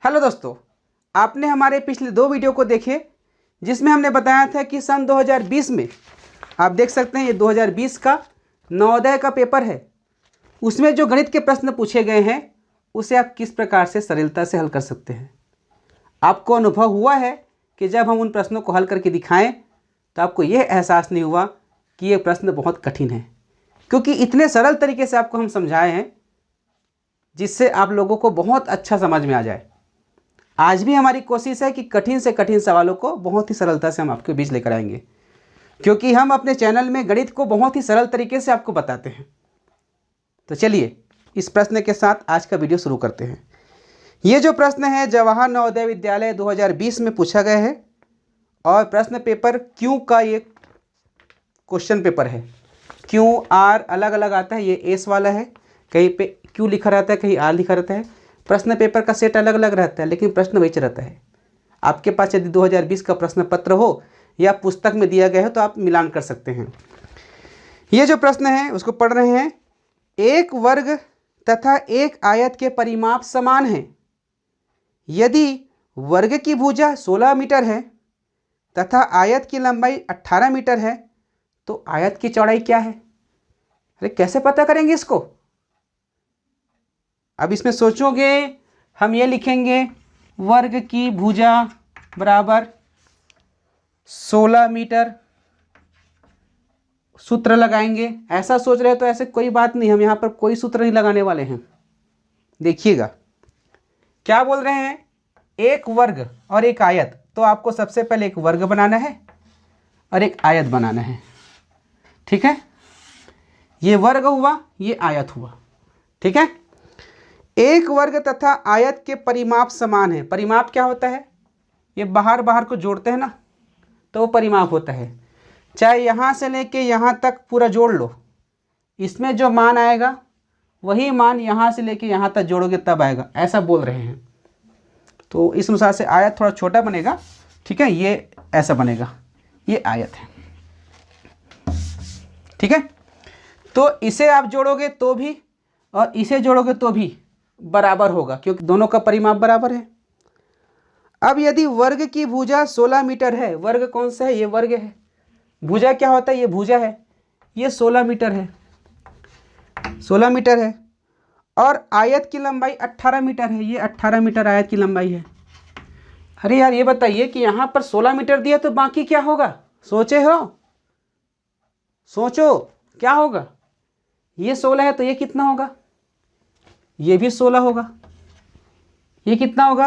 Hello दोस्तों, आपने हमारे पिछले 2 वीडियो को देखे जिसमें हमने बताया था कि सन 2020 में आप देख सकते हैं ये 2020 का नवोदय का पेपर है। उसमें जो गणित के प्रश्न पूछे गए हैं उसे आप किस प्रकार से सरलता से हल कर सकते हैं। आपको अनुभव हुआ है कि जब हम उन प्रश्नों को हल करके दिखाएं तो आपको यह एहसास नहीं हुआ कि ये प्रश्न बहुत कठिन है, क्योंकि इतने सरल तरीके से आपको हम समझाए हैं जिससे आप लोगों को बहुत अच्छा समझ में आ जाए। आज भी हमारी कोशिश है कि कठिन से कठिन सवालों को बहुत ही सरलता से हम आपके बीच लेकर आएंगे, क्योंकि हम अपने चैनल में गणित को बहुत ही सरल तरीके से आपको बताते हैं। तो चलिए इस प्रश्न के साथ आज का वीडियो शुरू करते हैं। ये जो प्रश्न है जवाहर नवोदय विद्यालय 2020 में पूछा गया है और प्रश्न पेपर क्यू का ये क्वेश्चन पेपर है। क्यू आर अलग अलग आता है, ये एस वाला है, कहीं पे क्यू लिखा रहता है, कहीं आर लिखा रहता है। प्रश्न पेपर का सेट अलग अलग रहता है लेकिन प्रश्न वही रहता है। आपके पास यदि 2020 का प्रश्न पत्र हो या पुस्तक में दिया गया हो तो आप मिलान कर सकते हैं। ये जो प्रश्न है उसको पढ़ रहे हैं। एक वर्ग तथा एक आयत के परिमाप समान हैं। यदि वर्ग की भुजा 16 मीटर है तथा आयत की लंबाई 18 मीटर है तो आयत की चौड़ाई क्या है? अरे कैसे पता करेंगे इसको? अब इसमें सोचोगे, हम ये लिखेंगे वर्ग की भुजा बराबर 16 मीटर, सूत्र लगाएंगे। ऐसा सोच रहे हो तो ऐसे कोई बात नहीं, हम यहाँ पर कोई सूत्र नहीं लगाने वाले हैं। देखिएगा क्या बोल रहे हैं, एक वर्ग और एक आयत। तो आपको सबसे पहले एक वर्ग बनाना है और एक आयत बनाना है, ठीक है। ये वर्ग हुआ, ये आयत हुआ, ठीक है। एक वर्ग तथा आयत के परिमाप समान है। परिमाप क्या होता है? ये बाहर बाहर को जोड़ते हैं ना, तो वो परिमाप होता है। चाहे यहाँ से लेके यहाँ तक पूरा जोड़ लो, इसमें जो मान आएगा वही मान यहाँ से लेके यहाँ तक जोड़ोगे तब आएगा, ऐसा बोल रहे हैं। तो इस अनुसार से आयत थोड़ा छोटा बनेगा, ठीक है। ये ऐसा बनेगा, ये आयत है, ठीक है। तो इसे आप जोड़ोगे तो भी और इसे जोड़ोगे तो भी बराबर होगा, क्योंकि दोनों का परिमाप बराबर है। अब यदि वर्ग की भुजा 16 मीटर है, वर्ग कौन सा है? ये वर्ग है। भुजा क्या होता है? ये भुजा है। ये 16 मीटर है, 16 मीटर है। और आयत की लंबाई 18 मीटर है। ये 18 मीटर आयत की लंबाई है। अरे यार ये बताइए कि यहाँ पर 16 मीटर दिया तो बाकी क्या होगा? सोचे हो? सोचो क्या होगा? ये 16 है तो ये कितना होगा? ये भी 16 होगा। ये कितना होगा?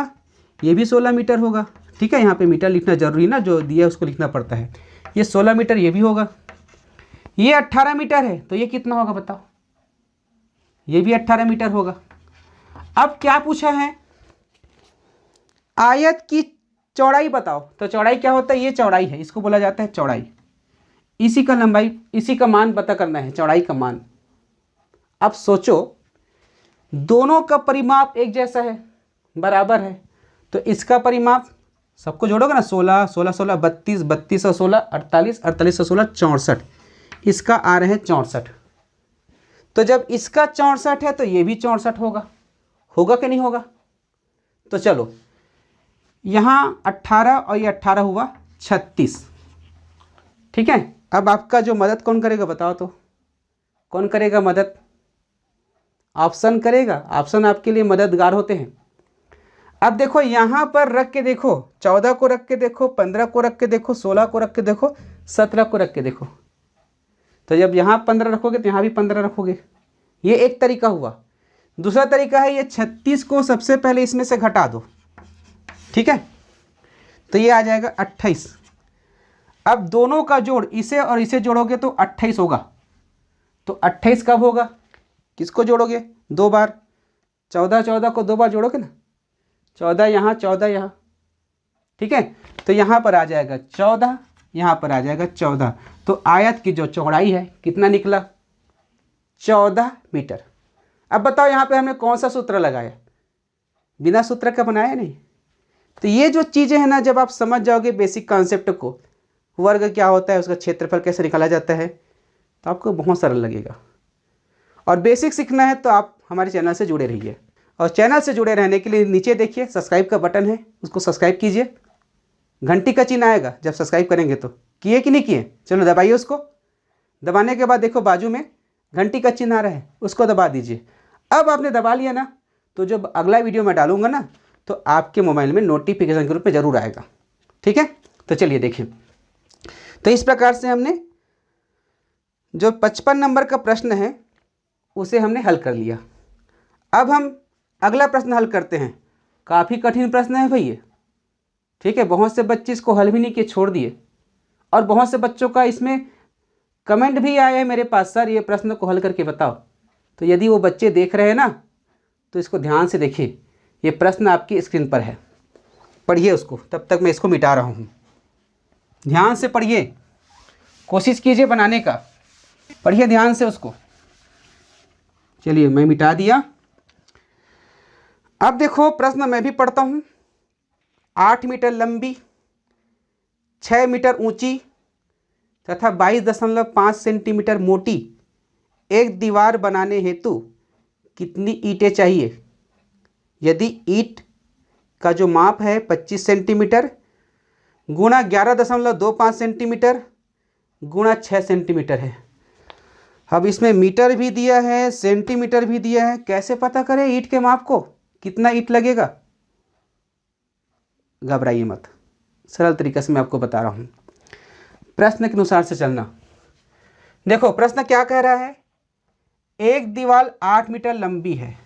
ये भी 16 मीटर होगा, ठीक है। यहाँ पे मीटर लिखना जरूरी ना, जो दिया उसको लिखना पड़ता है। ये 16 मीटर ये भी होगा। ये 18 मीटर है तो ये कितना होगा बताओ? ये भी 18 मीटर होगा। अब क्या पूछा है? आयत की चौड़ाई बताओ। तो चौड़ाई क्या होता है? ये चौड़ाई है, इसको बोला जाता है चौड़ाई। इसी का लंबाई, इसी का मान पता करना है, चौड़ाई का मान। अब सोचो, दोनों का परिमाप एक जैसा है, बराबर है, तो इसका परिमाप सबको जोड़ोगे ना, 16 16 16 32 32 और 16 48 48 और 16 64। इसका आ रहे हैं 64। तो जब इसका 64 है तो ये भी 64 होगा। होगा कि नहीं होगा? तो चलो, यहाँ 18 और ये 18 हुआ 36, ठीक है। अब आपका जो मदद कौन करेगा बताओ तो? कौन करेगा मदद? ऑप्शन करेगा। ऑप्शन आपके लिए मददगार होते हैं। अब देखो यहाँ पर रख के देखो, 14 को रख के देखो, 15 को रख के देखो, 16 को रख के देखो, 17 को रख के देखो। तो जब यहाँ 15 रखोगे तो यहाँ भी 15 रखोगे। ये एक तरीका हुआ। दूसरा तरीका है ये 36 को सबसे पहले इसमें से घटा दो, ठीक है। तो ये आ जाएगा 28। अब दोनों का जोड़, इसे और इसे जोड़ोगे तो 28 होगा। तो 28 कब होगा? किसको जोड़ोगे? 2 बार। 14 14 को 2 बार जोड़ोगे ना, 14 यहाँ 14 यहाँ, ठीक है। तो यहाँ पर आ जाएगा 14, यहाँ पर आ जाएगा 14। तो आयत की जो चौड़ाई है कितना निकला? 14 मीटर। अब बताओ यहाँ पे हमने कौन सा सूत्र लगाया? बिना सूत्र का बनाया नहीं। तो ये जो चीज़ें हैं ना, जब आप समझ जाओगे बेसिक कॉन्सेप्ट को, वर्ग क्या होता है, उसका क्षेत्रफल कैसे निकाला जाता है, तो आपको बहुत सरल लगेगा। और बेसिक सीखना है तो आप हमारे चैनल से जुड़े रहिए और चैनल से जुड़े रहने के लिए नीचे देखिए सब्सक्राइब का बटन है, उसको सब्सक्राइब कीजिए। घंटी का चिन्ह आएगा जब सब्सक्राइब करेंगे तो। किए कि नहीं किए? चलो दबाइए उसको। दबाने के बाद देखो बाजू में घंटी का चिन्ह आ रहा है, उसको दबा दीजिए। अब आपने दबा लिया ना, तो जब अगला वीडियो मैं डालूंगा ना, तो आपके मोबाइल में नोटिफिकेशन के रूप में ज़रूर आएगा। ठीक है, तो चलिए देखिए। तो इस प्रकार से हमने जो 55 नंबर का प्रश्न है उसे हमने हल कर लिया। अब हम अगला प्रश्न हल करते हैं। काफ़ी कठिन प्रश्न है भैया। ठीक है, बहुत से बच्चे इसको हल भी नहीं किए, छोड़ दिए। और बहुत से बच्चों का इसमें कमेंट भी आया है मेरे पास, सर ये प्रश्न को हल करके बताओ। तो यदि वो बच्चे देख रहे हैं ना, तो इसको ध्यान से देखिए। ये प्रश्न आपकी स्क्रीन पर है, पढ़िए उसको। तब तक मैं इसको मिटा रहा हूँ। ध्यान से पढ़िए, कोशिश कीजिए बनाने का। पढ़िए ध्यान से उसको। चलिए मैं मिटा दिया। अब देखो प्रश्न मैं भी पढ़ता हूँ। 8 मीटर लंबी, 6 मीटर ऊंची तथा 22.5 सेंटीमीटर मोटी एक दीवार बनाने हेतु कितनी ईंटें चाहिए? यदि ईंट का जो माप है 25 सेंटीमीटर गुणा 11.25 सेंटीमीटर गुणा 6 सेंटीमीटर है। अब इसमें मीटर भी दिया है, सेंटीमीटर भी दिया है। कैसे पता करें ईंट के माप को? कितना ईंट लगेगा? घबराइए मत, सरल तरीके से मैं आपको बता रहा हूँ। प्रश्न के अनुसार से चलना। देखो प्रश्न क्या कह रहा है? एक दीवार 8 मीटर लंबी है।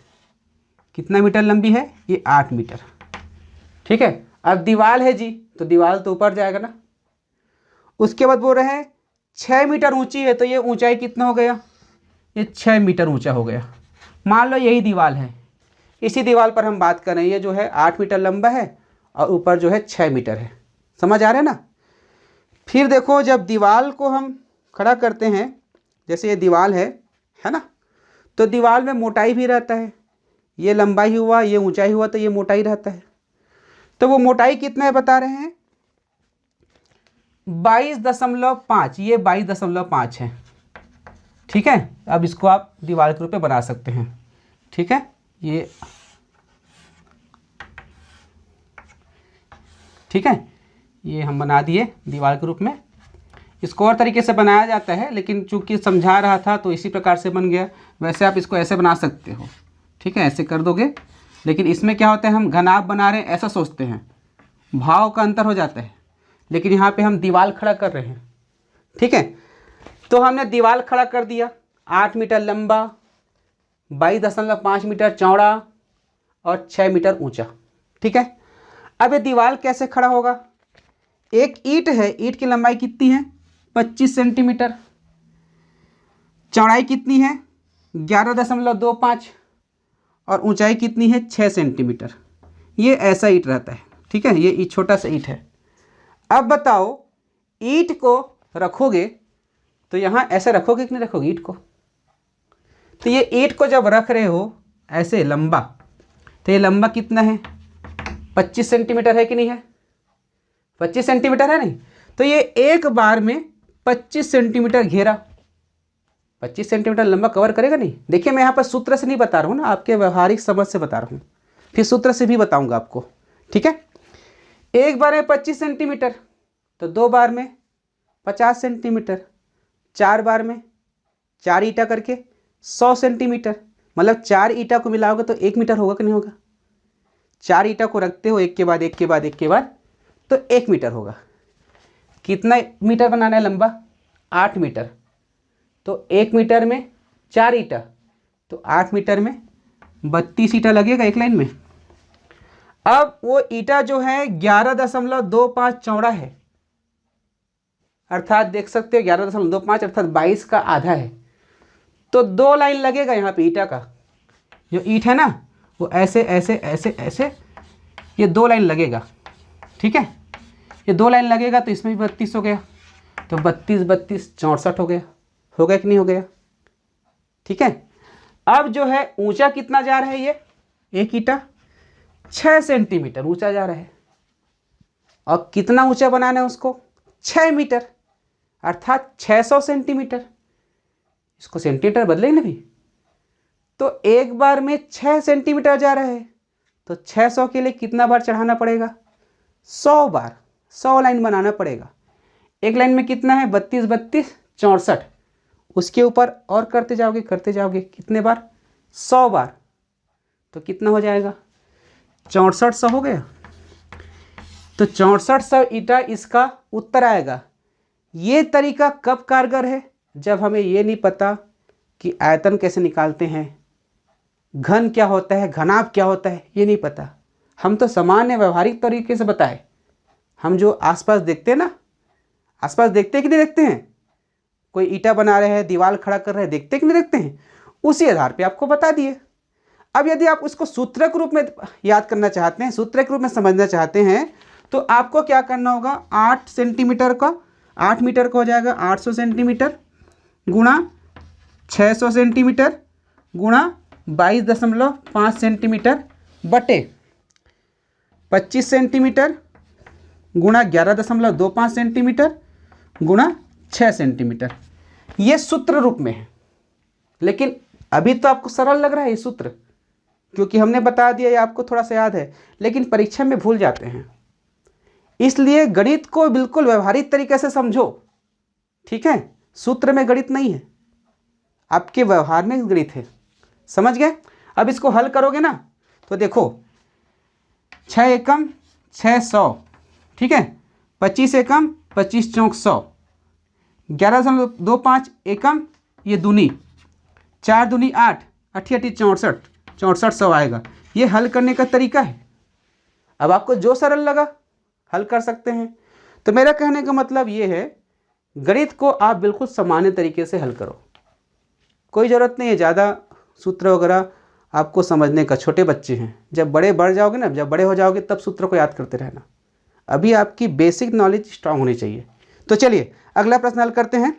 कितना मीटर लंबी है? ये 8 मीटर। ठीक है, अब दीवार है जी, तो दीवार तो ऊपर जाएगा ना। उसके बाद बोल रहे हैं 6 मीटर ऊंची है, तो ये ऊंचाई कितना हो गया? ये 6 मीटर ऊंचा हो गया। मान लो यही दीवार है, इसी दीवार पर हम बात कर रहे हैं। ये जो है 8 मीटर लंबा है और ऊपर जो है 6 मीटर है। समझ आ रहा है ना? फिर देखो जब दीवार को हम खड़ा करते हैं, जैसे ये दीवार है ना, तो दीवार में मोटाई भी रहता है। ये लंबाई हुआ, ये ऊंचाई हुआ, तो ये मोटाई रहता है। तो वो मोटाई कितना है बता रहे हैं? 22.5। ये 22.5 है। ठीक है, अब इसको आप दीवार के रूप में बना सकते हैं। ठीक है, ये ठीक है, ये हम बना दिए दीवार के रूप में। इसको और तरीके से बनाया जाता है, लेकिन चूंकि समझा रहा था तो इसी प्रकार से बन गया। वैसे आप इसको ऐसे बना सकते हो। ठीक है, ऐसे कर दोगे। लेकिन इसमें क्या होता है, हम घनाभ बना रहे हैं ऐसा सोचते हैं, भाव का अंतर हो जाता है। लेकिन यहाँ पे हम दीवार खड़ा कर रहे हैं। ठीक है, तो हमने दीवार खड़ा कर दिया। 8 मीटर लंबा, 22.5 मीटर चौड़ा और 6 मीटर ऊंचा। ठीक है, अब ये दीवार कैसे खड़ा होगा? एक ईंट है, ईंट की लंबाई कितनी है? 25 सेंटीमीटर। चौड़ाई कितनी है? 11.25 और ऊंचाई कितनी है? 6 सेंटीमीटर। ये ऐसा ईंट रहता है। ठीक है, ये ईंट छोटा सा ईंट है। अब बताओ ईंट को रखोगे तो यहाँ ऐसे रखोगे कि नहीं रखोगे ईंट को? तो ये ईंट को जब रख रहे हो ऐसे लंबा, तो ये लंबा कितना है? 25 सेंटीमीटर है कि नहीं है? 25 सेंटीमीटर है नहीं? तो ये एक बार में 25 सेंटीमीटर घेरा 25 सेंटीमीटर लंबा कवर करेगा नहीं? देखिए मैं यहाँ पर सूत्र से नहीं बता रहा हूँ ना, आपके व्यवहारिक समझ से बता रहा हूँ। फिर सूत्र से भी बताऊँगा आपको। ठीक है, एक बार में 25 सेंटीमीटर, तो 2 बार में 50 सेंटीमीटर, 4 बार में 4 ईंटा करके 100 सेंटीमीटर। मतलब 4 ईंटा को मिलाओगे तो 1 मीटर होगा कि नहीं होगा? 4 ईंटा को रखते हो एक के बाद एक के बाद एक के बाद, तो 1 मीटर होगा। कितना मीटर बनाना है लंबा? 8 मीटर। तो 1 मीटर में 4 ईंटा, तो 8 मीटर में 32 ईंटा लगेगा एक लाइन में। अब वो ईंटा जो है 11.25 चौड़ा है, अर्थात देख सकते हो 11.25 अर्थात 22 का आधा है। तो 2 लाइन लगेगा यहाँ पे ईंटा का। जो ईंट है ना वो ऐसे ऐसे ऐसे ऐसे, ये 2 लाइन लगेगा। ठीक है, ये 2 लाइन लगेगा तो इसमें भी 32 हो गया। तो 32 32 64 हो गया। हो गया कि नहीं हो गया? ठीक है, अब जो है ऊंचा कितना जा रहा है? ये एक ईंटा 6 सेंटीमीटर ऊंचा जा रहा है। और कितना ऊंचा बनाना है उसको? 6 मीटर अर्थात 600 सेंटीमीटर। इसको सेंटीमीटर बदलेंगे ना भी, तो एक बार में 6 सेंटीमीटर जा रहा है, तो 600 के लिए कितना बार चढ़ाना पड़ेगा? 100 बार, 100 लाइन बनाना पड़ेगा। एक लाइन में कितना है? 32 32 64। उसके ऊपर और करते जाओगे कितने बार? 100 बार। तो कितना हो जाएगा? 6400 हो गया। तो 6400 ईटा इसका उत्तर आएगा। ये तरीका कब कारगर है? जब हमें ये नहीं पता कि आयतन कैसे निकालते हैं, घन क्या होता है, घनाभ क्या होता है, ये नहीं पता। हम तो सामान्य व्यवहारिक तरीके से बताए। हम जो आसपास देखते हैं ना, आसपास देखते हैं कि नहीं देखते हैं? कोई ईटा बना रहे हैं, दीवार खड़ा कर रहे हैं, देखते हैं कि नहीं देखते हैं? उसी आधार पे आपको बता दिए। अब यदि आप उसको सूत्र के रूप में याद करना चाहते हैं, सूत्र के रूप में समझना चाहते हैं, तो आपको क्या करना होगा? 8 सेंटीमीटर का 8 मीटर का हो जाएगा 800 सेंटीमीटर गुणा 600 सेंटीमीटर गुणा 22.5 सेंटीमीटर बटे 25 सेंटीमीटर गुणा 11.25 सेंटीमीटर गुणा 6 सेंटीमीटर। ये सूत्र रूप में है। लेकिन अभी तो आपको सरल लग रहा है ये सूत्र, क्योंकि हमने बता दिया, ये आपको थोड़ा सा याद है, लेकिन परीक्षा में भूल जाते हैं। इसलिए गणित को बिल्कुल व्यवहारिक तरीके से समझो, ठीक है? सूत्र में गणित नहीं है, आपके व्यवहार में गणित है। समझ गए? अब इसको हल करोगे ना, तो देखो 6 एकम 600, ठीक है? 25 एकम 25 चौक 100, 11.25 एकम ये दूनी, 4 दूनी 8, 8 64, 6400 आएगा। ये हल करने का तरीका है। अब आपको जो सरल लगा हल कर सकते हैं। तो मेरा कहने का मतलब ये है, गणित को आप बिल्कुल सामान्य तरीके से हल करो। कोई ज़रूरत नहीं है ज़्यादा सूत्र वगैरह आपको समझने का। छोटे बच्चे हैं, जब बढ़ जाओगे ना, जब बड़े हो जाओगे तब सूत्र को याद करते रहना। अभी आपकी बेसिक नॉलेज स्ट्रांग होनी चाहिए। तो चलिए अगला प्रश्न हल करते हैं।